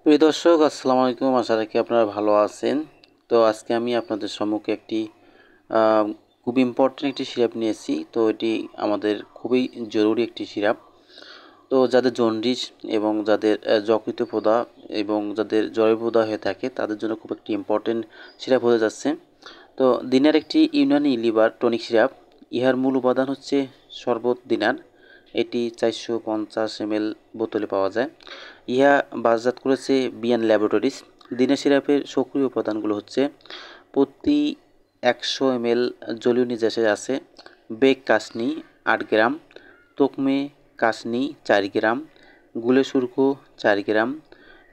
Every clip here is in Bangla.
প্রিয় দর্শক, আসসালামু আলাইকুম। আশা রাখি আপনারা ভালো আছেন। তো আজকে আমি আপনাদের সম্মুখে একটি খুব ইম্পর্টেন্ট একটি সিরাপ নিয়েছি। তো এটি আমাদের খুবই জরুরি একটি সিরাপ। তো যাদের জন্ডিস এবং যাদের যকৃত প্রদাহ এবং যাদের জরায়ু হয়ে থাকে তাদের জন্য খুব একটি ইম্পর্টেন্ট সিরাপ হতে যাচ্ছে। তো দিনার একটি ইউনানি লিভার টনিক সিরাপ। ইহার মূল উপাদান হচ্ছে শরবত দিনার। এটি 450 ml বোতলে পাওয়া যায়। ইহা বাজারজাত করেছে বিয়ান ল্যাবরেটরিজ। দিনা সিরাপের সক্রিয় উপাদানগুলো হচ্ছে প্রতি 100 ml জলীয় নির্যাসে আছে বেক কাসনি 8 গ্রাম, তোকমে কাসনি 4 গ্রাম, গুলে সুরকো 4 গ্রাম,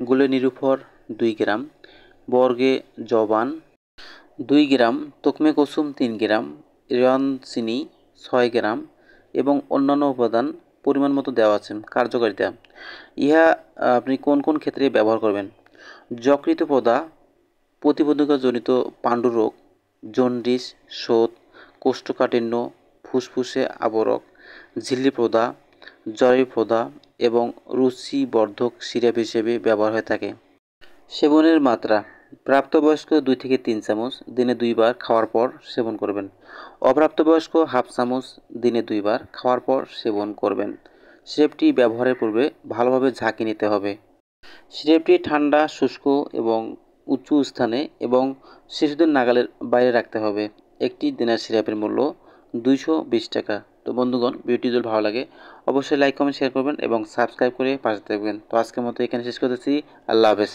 গুলে নিরুফর 2 গ্রাম, বর্গে জবান 2 গ্রাম, তোকমে কুসুম 3 গ্রাম, রেওয়ান চিনি 6 গ্রাম এবং অন্যান্য উপাদান পরিমাণ মতো দেওয়া আছে। কার্যকারিতা ইহা আপনি কোন কোন ক্ষেত্রে ব্যবহার করবেন? যকৃত প্রদাহ, প্রতিবন্ধকতাজনিত পাণ্ডুরোগ, জন্ডিস, শোথ, কোষ্ঠকাঠিন্য, ফুসফুসে আবরক, ঝিল্লি প্রদাহ, জরায়ু প্রদাহ এবং রুচিবর্ধক সিরাপ হিসেবে ব্যবহার হয়ে থাকে। সেবনের মাত্রা: প্রাপ্তবয়স্ক 2 থেকে 3 চামচ দিনে 2 বার খাওয়ার পর সেবন করবেন। অপ্রাপ্তবয়স্ক হাফ চামচ দিনে 2 বার খাওয়ার পর সেবন করবেন। সিরাপটি ব্যবহারের পূর্বে ভালোভাবে ঝাঁকিয়ে নিতে হবে। সিরাপটি ঠান্ডা, শুষ্ক এবং উঁচু স্থানে এবং শিশুদের নাগালের বাইরে রাখতে হবে। একটি দিনার সিরাপের মূল্য 220 টাকা। তো বন্ধুগণ, ভিডিওটি যদি ভালো লাগে অবশ্যই লাইক, কমেন্ট, শেয়ার করবেন এবং সাবস্ক্রাইব করে পাশে থাকবেন। তো আজকের মতো এখানে শেষ করতেছি। আল্লাহ হাফেজ।